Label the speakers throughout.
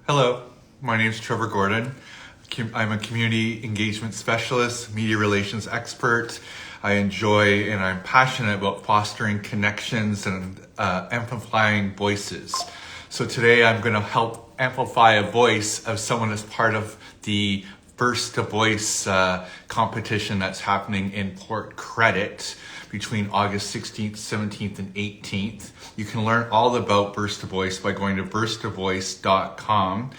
Speaker 1: Hello, my name is Trevor Gordon. I'm a community engagement specialist, media relations expert. I enjoy and I'm passionate about fostering connections and amplifying voices. So today I'm going to help amplify a voice of someone as part of the Burst to Voice competition that's happening in Port Credit between August 16th, 17th, and 18th. You can learn all about Burst to Voice by going to bursttovoice.com.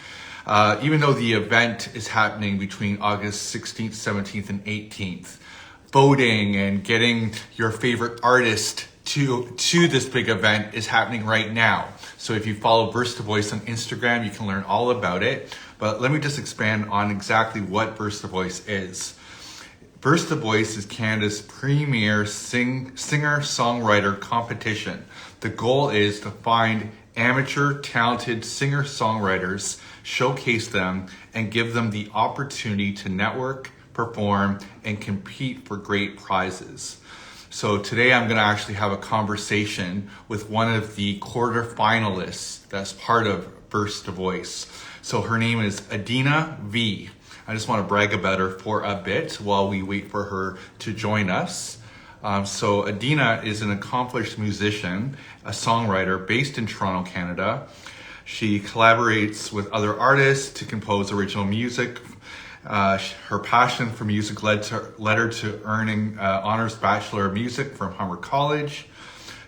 Speaker 1: Even though the event is happening between August 16th, 17th, and 18th, voting and getting your favorite artist to this big event is happening right now. So if you follow Burst to Voice on Instagram, you can learn all about it. But let me just expand on exactly what Burst to Voice is. Burst to Voice is Canada's premier singer-songwriter competition. The goal is to find amateur, talented singer-songwriters, showcase them, and give them the opportunity to network, perform, and compete for great prizes. So today I'm going to actually have a conversation with one of the quarterfinalists that's part of Burst to Voice. So her name is Adina V. I just want to brag about her for a bit while we wait for her to join us. So Adina is an accomplished musician, a songwriter based in Toronto, Canada. She collaborates with other artists to compose original music. Her passion for music led her to earning honors Bachelor of Music from Humber College.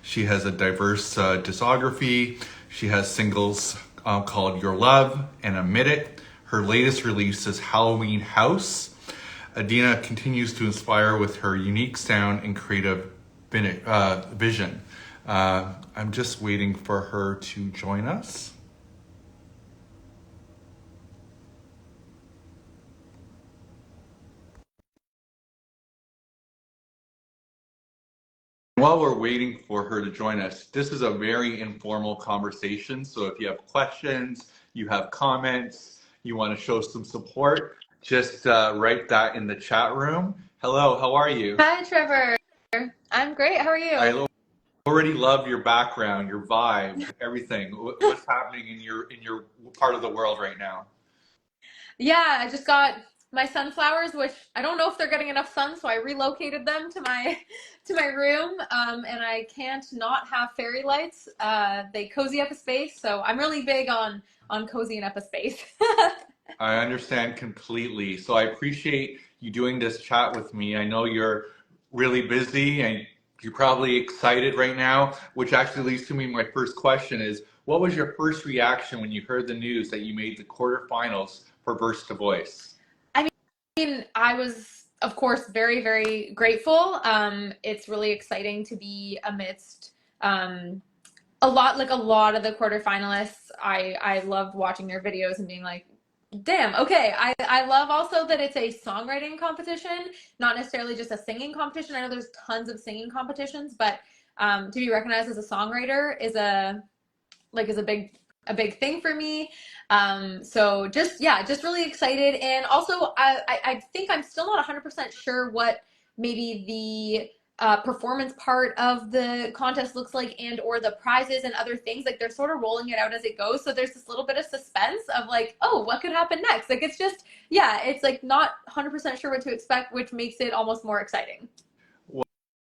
Speaker 1: She has a diverse discography. She has singles called Your Love and Admit It. Her latest release is Halloween House. Adina continues to inspire with her unique sound and creative vision. I'm just waiting for her to join us. While we're waiting for her to join us, this is a very informal conversation. So if you have questions, you have comments, you want to show some support, just write that in the chat room. Hello, how are you?
Speaker 2: Hi, Trevor. I'm great. How are you?
Speaker 1: I already love your background, your vibe, everything. What's happening in your part of the world right now?
Speaker 2: Yeah, I just got my sunflowers, which I don't know if they're getting enough sun, so I relocated them to my to my room. And I can't not have fairy lights. They cozy up a space, so I'm really big on cozying up a space.
Speaker 1: I understand completely. So I appreciate you doing this chat with me. I know you're really busy and you're probably excited right now, which actually leads to me my first question is, what was your first reaction when you heard the news that you made the quarterfinals for Burst to Voice?
Speaker 2: I mean, I was, of course, very, very grateful. It's really exciting to be amidst a lot of the quarterfinalists. I loved watching their videos and being like, damn, okay. I love also that it's a songwriting competition, not necessarily just a singing competition. I know there's tons of singing competitions, but to be recognized as a songwriter is a big thing for me. So just yeah, just really excited, and also I think I'm still not 100% sure what maybe the performance part of the contest looks like and or the prizes and other things. Like they're sort of rolling it out as it goes, so there's this little bit of suspense of like, oh, what could happen next. Like it's just, yeah, it's like not 100% sure what to expect, which makes it almost more exciting.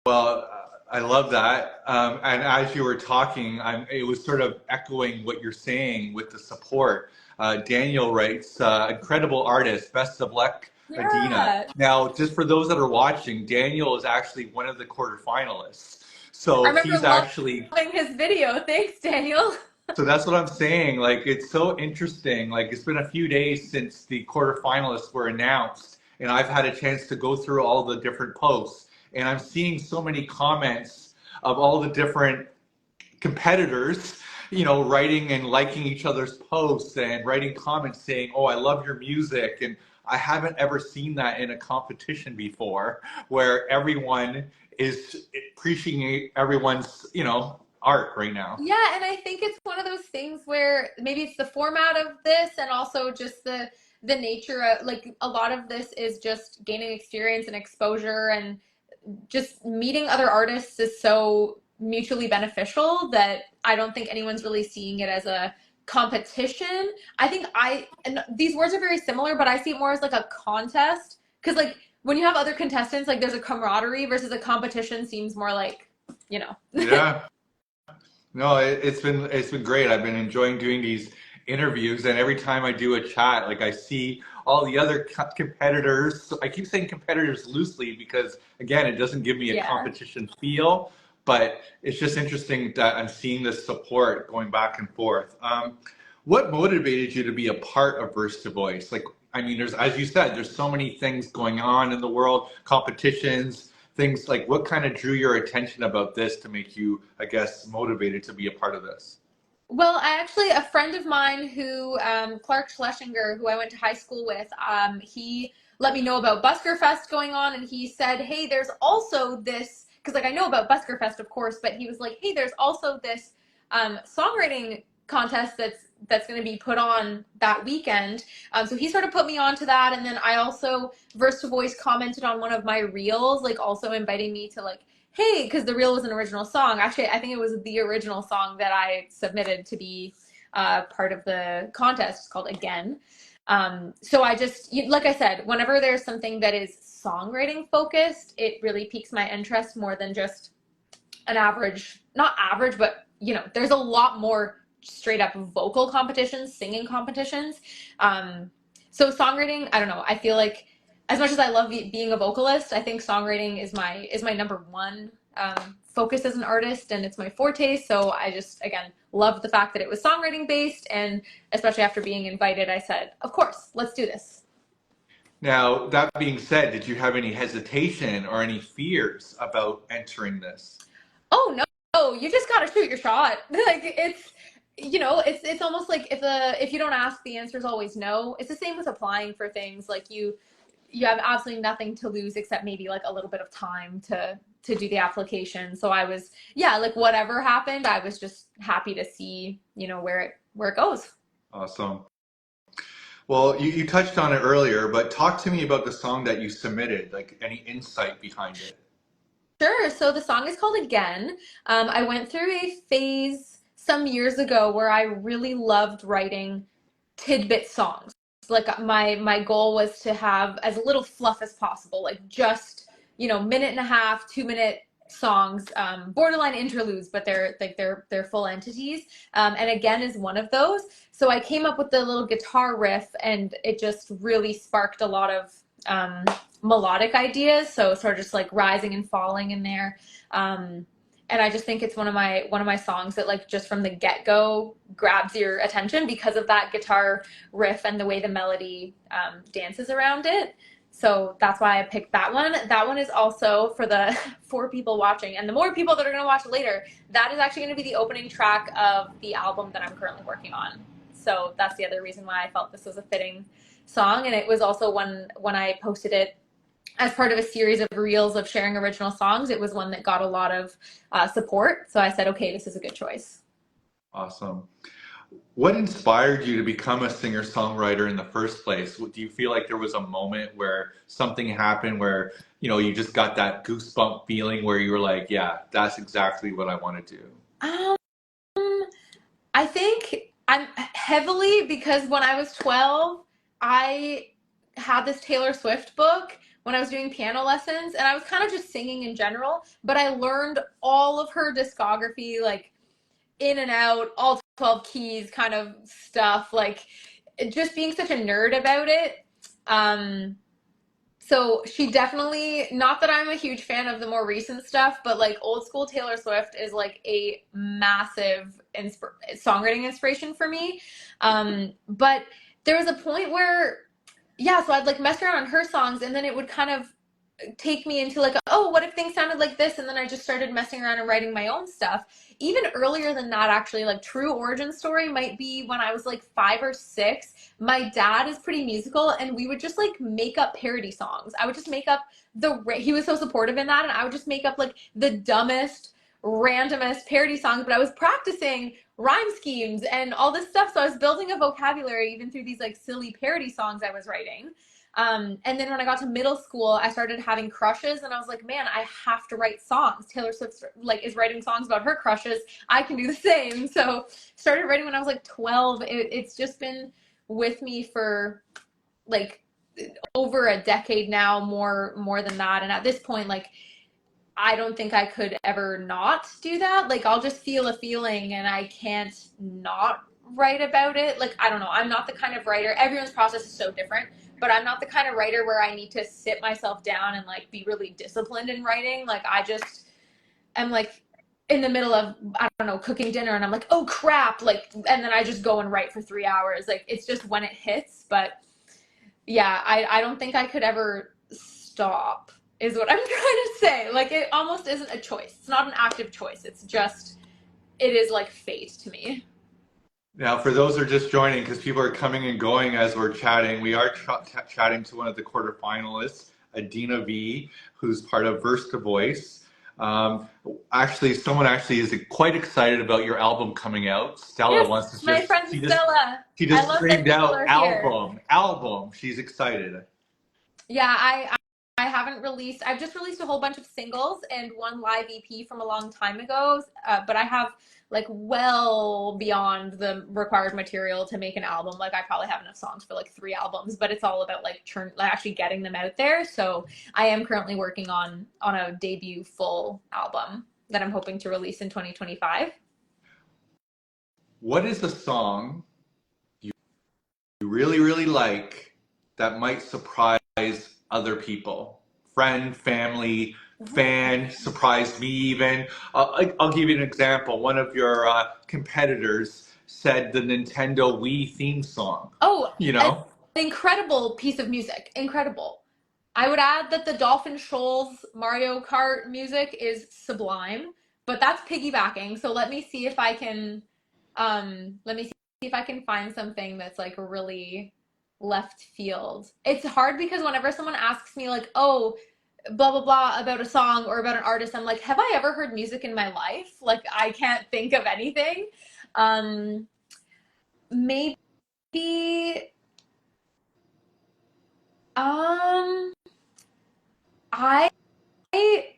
Speaker 1: Well, I love that. And as you were talking, it was sort of echoing what you're saying with the support. Daniel writes, incredible artist, best of luck, Adina.
Speaker 2: Yeah,
Speaker 1: Now, just for those that are watching, Daniel is actually one of the quarterfinalists.
Speaker 2: I
Speaker 1: So
Speaker 2: remember
Speaker 1: he's actually,
Speaker 2: loving his video. Thanks, Daniel.
Speaker 1: so that's what I'm saying. Like, it's so interesting. Like, it's been a few days since the quarterfinalists were announced, and I've had a chance to go through all the different posts, and I'm seeing so many comments of all the different competitors, writing and liking each other's posts and writing comments saying, "Oh, I love your music." And I haven't ever seen that in a competition before, where everyone is appreciating everyone's, art right now.
Speaker 2: Yeah, and I think it's one of those things where maybe it's the format of this and also just the nature of like a lot of this is just gaining experience and exposure and just meeting other artists is so mutually beneficial that I don't think anyone's really seeing it as a competition, I think and these words are very similar, but I see it more as like a contest. Because like when you have other contestants, like there's a camaraderie versus a competition seems more like, you know.
Speaker 1: Yeah. No, it's been great. I've been enjoying doing these interviews, and every time I do a chat, like I see all the other competitors. So I keep saying competitors loosely because again, it doesn't give me a
Speaker 2: Yeah.
Speaker 1: competition feel, but it's just interesting that I'm seeing this support going back and forth. What motivated you to be a part of Verse to Voice? Like, I mean, there's, as you said, there's so many things going on in the world, competitions, things like what kind of drew your attention about this to make you, I guess, motivated to be a part of this?
Speaker 2: Well, I actually, a friend of mine who, Clark Schlesinger, who I went to high school with, he let me know about Busker Fest going on, and he said, hey, there's also this, because like I know about Busker Fest, of course, but he was like, hey, there's also this songwriting contest that's going to be put on that weekend. So he sort of put me on to that, and then I also, Verse to Voice commented on one of my reels, like also inviting me to like, hey, because the reel was an original song. Actually, I think it was the original song that I submitted to be part of the contest. It's called Again. So I just, like I said, whenever there's something that is songwriting focused, it really piques my interest more than just an average, not average, but there's a lot more straight up vocal competitions, singing competitions. So songwriting, I don't know. I feel like as much as I love being a vocalist, I think songwriting is my number one focus as an artist, and it's my forte. So I just again loved the fact that it was songwriting based, and especially after being invited, I said, of course, let's do this.
Speaker 1: Now, that being said, did you have any hesitation or any fears about entering this?
Speaker 2: Oh no, you just gotta shoot your shot. Like it's almost like if you don't ask, the answer is always no. It's the same with applying for things. Like you have absolutely nothing to lose except maybe like a little bit of time to do the application. So I was, yeah, like whatever happened, I was just happy to see, where it goes.
Speaker 1: Awesome. Well, you touched on it earlier, but talk to me about the song that you submitted, like any insight behind it.
Speaker 2: Sure. So the song is called Again. I went through a phase some years ago where I really loved writing tidbit songs. Like my goal was to have as little fluff as possible, like just minute and a half, 2 minute songs, borderline interludes, but they're like they're full entities. And Again is one of those. So I came up with the little guitar riff, and it just really sparked a lot of um, melodic ideas. So sort of just like rising and falling in there. And I just think it's one of my songs that like just from the get-go grabs your attention because of that guitar riff and the way the melody dances around it. So that's why I picked that one. That one is also for the 4 people watching, and the more people that are going to watch later, that is actually going to be the opening track of the album that I'm currently working on. So that's the other reason why I felt this was a fitting song, and it was also when I posted it as part of a series of reels of sharing original songs, it was one that got a lot of support. So I said, okay, this is a good choice.
Speaker 1: Awesome. What inspired you to become a singer-songwriter in the first place? Do you feel like there was a moment where something happened where, you just got that goosebump feeling where you were like, yeah, that's exactly what I want to do?
Speaker 2: Um, I think I'm heavily because when I was 12, I had this Taylor Swift book when I was doing piano lessons, and I was kind of just singing in general, but I learned all of her discography, like in and out, all 12 keys kind of stuff, like just being such a nerd about it. Um, so she definitely, not that I'm a huge fan of the more recent stuff, but like old school Taylor Swift is like a massive songwriting inspiration for me. But there was a point where, yeah, so I'd like mess around on her songs, and then it would kind of take me into like, oh, what if things sounded like this? And then I just started messing around and writing my own stuff. Even earlier than that, actually, like true origin story might be when I was like 5 or 6. My dad is pretty musical, and we would just like make up parody songs. I would just make up he was so supportive in that, and I would just make up like the dumbest, randomest parody songs, but I was practicing rhyme schemes and all this stuff. So I was building a vocabulary even through these like silly parody songs I was writing. And then when I got to middle school, I started having crushes, and I was like, man, I have to write songs. Taylor Swift like is writing songs about her crushes. I can do the same. So started writing when I was like 12. It's just been with me for like over a decade now, more than that. And at this point, like I don't think I could ever not do that. Like I'll just feel a feeling and I can't not write about it. Like I don't know, I'm not the kind of writer. Everyone's process is so different, but I'm not the kind of writer where I need to sit myself down and like be really disciplined in writing. Like I just am like in the middle of, I don't know, cooking dinner and I'm like, "Oh crap." Like and then I just go and write for 3 hours. Like it's just when it hits, but yeah, I don't think I could ever stop, is what I'm trying to say. Like, it almost isn't a choice. It's not an active choice. It's just, it is like fate to me.
Speaker 1: Now, for those who are just joining, because people are coming and going as we're chatting, we are chatting to one of the quarterfinalists, Adina V, who's part of Verse to Voice. Actually, someone actually is quite excited about your album coming out. Stella
Speaker 2: Yes,
Speaker 1: wants to
Speaker 2: my
Speaker 1: just,
Speaker 2: friend Stella.
Speaker 1: she
Speaker 2: I
Speaker 1: just
Speaker 2: love that
Speaker 1: screamed
Speaker 2: people
Speaker 1: out
Speaker 2: are here.
Speaker 1: album. She's excited.
Speaker 2: Yeah, I haven't released. I've just released a whole bunch of singles and one live EP from a long time ago. But I have like well beyond the required material to make an album. Like I probably have enough songs for like 3 albums, but it's all about like like actually getting them out there. So I am currently working on a debut full album that I'm hoping to release in 2025.
Speaker 1: What is a song you really, really like that might surprise other people? Friend, family, fan, surprised me even. I'll give you an example. One of your competitors said the Nintendo Wii theme song.
Speaker 2: Oh,
Speaker 1: You
Speaker 2: an
Speaker 1: know?
Speaker 2: incredible piece of music. Incredible. I would add that the Dolphin Shoals Mario Kart music is sublime, but that's piggybacking. So let me see if I can let me see if I can find something that's like really left field. It's hard because whenever someone asks me like, "Oh, blah blah blah about a song or about an artist," I'm like, "Have I ever heard music in my life?" Like I can't think of anything. Um maybe um I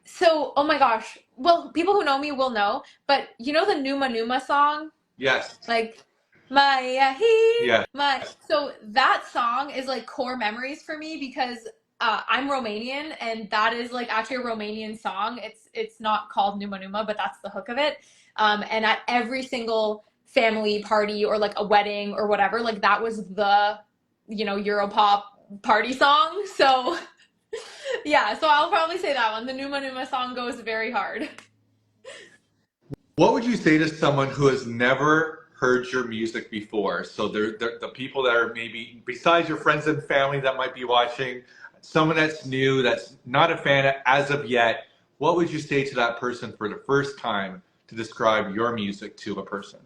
Speaker 2: so oh my gosh. Well, people who know me will know, but you know the Numa Numa song?
Speaker 1: Yes.
Speaker 2: Like Maya he
Speaker 1: Yes.
Speaker 2: my so that song is like core memories for me because I'm Romanian and that is like actually a Romanian song. It's not called Numa Numa, but that's the hook of it. And at every single family party or like a wedding or whatever, like that was the Europop party song. So yeah, so I'll probably say that one. The Numa Numa song goes very hard.
Speaker 1: What would you say to someone who has never heard your music before? So they're the people that are maybe besides your friends and family that might be watching, someone that's new, that's not a fan as of yet. What would you say to that person for the first time to describe your music to a person?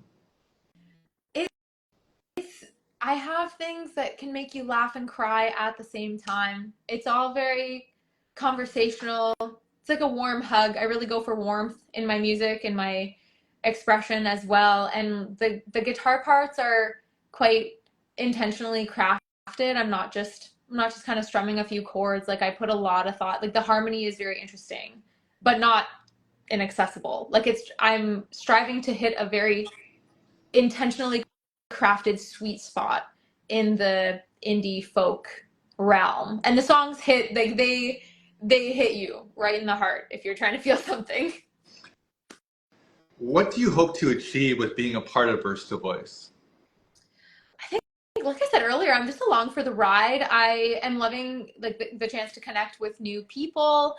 Speaker 2: It's I have things that can make you laugh and cry at the same time. It's all very conversational. It's like a warm hug. I really go for warmth in my music and my expression as well. And the guitar parts are quite intentionally crafted. I'm not just kind of strumming a few chords. Like I put a lot of thought. Like the harmony is very interesting, but not inaccessible. Like I'm striving to hit a very intentionally crafted sweet spot in the indie folk realm. And the songs hit like they hit you right in the heart if you're trying to feel something.
Speaker 1: What do you hope to achieve with being a part of Burst to Voice?
Speaker 2: I think like I said earlier, I'm just along for the ride. I am loving like the chance to connect with new people.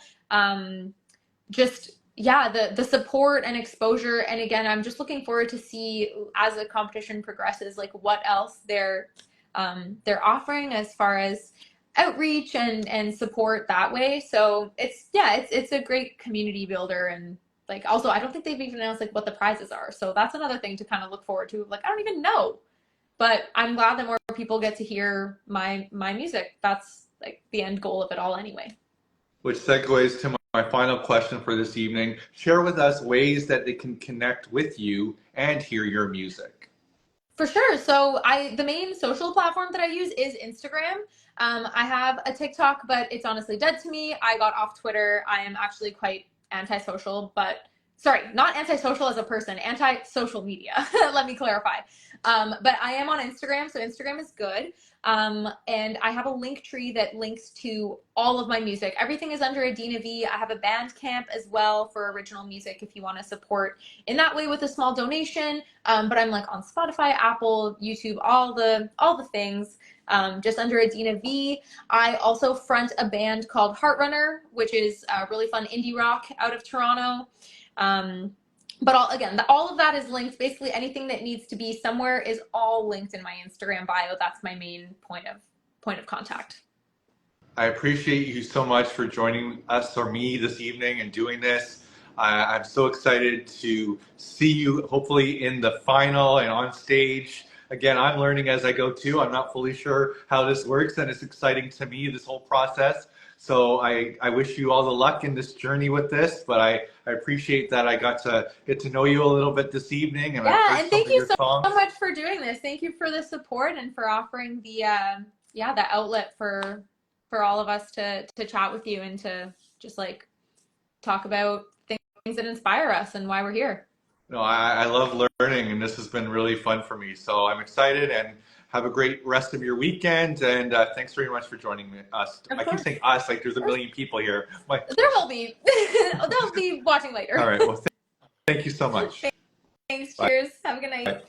Speaker 2: Just yeah, the support and exposure, and again I'm just looking forward to see as the competition progresses like what else they're offering as far as outreach and support that way. So it's a great community builder. And like also I don't think they've even announced like what the prizes are, so that's another thing to kind of look forward to. Like I don't even know, but I'm glad that more people get to hear my music. That's like the end goal of it all anyway.
Speaker 1: Which segues to my final question for this evening. Share with us ways that they can connect with you and hear your music.
Speaker 2: For sure. So the main social platform that I use is Instagram. I have a TikTok, but it's honestly dead to me. I got off Twitter. I am actually quite antisocial, but sorry, not antisocial as a person, anti-social media. Let me clarify. But I am on Instagram, so Instagram is good. And I have a link tree that links to all of my music. Everything is under Adina V. I have a Bandcamp as well for original music if you want to support in that way with a small donation. But I'm like on Spotify, Apple, YouTube, all the things. Just under Adina V. I also front a band called Heartrunner, which is really fun indie rock out of Toronto. But all of that is linked. Basically, anything that needs to be somewhere is all linked in my Instagram bio. That's my main point of contact.
Speaker 1: I appreciate you so much for joining us or me this evening and doing this. I'm so excited to see you hopefully in the final and on stage. Again, I'm learning as I go too. I'm not fully sure how this works, and it's exciting to me, this whole process. So I wish you all the luck in this journey with this, but I appreciate that I got to get to know you a little bit this evening. And
Speaker 2: Yeah, and thank you so much for doing this. Thank you for the support and for offering the outlet for all of us to chat with you and to just like talk about things that inspire us and why we're here.
Speaker 1: No, I love learning, and this has been really fun for me. So I'm excited, and have a great rest of your weekend. And thanks very much for joining us. I keep saying us like there's a million people here.
Speaker 2: There will be. They'll be watching later.
Speaker 1: All right. Well, thank you so much.
Speaker 2: Thanks. Cheers. Have a good night.
Speaker 1: Bye.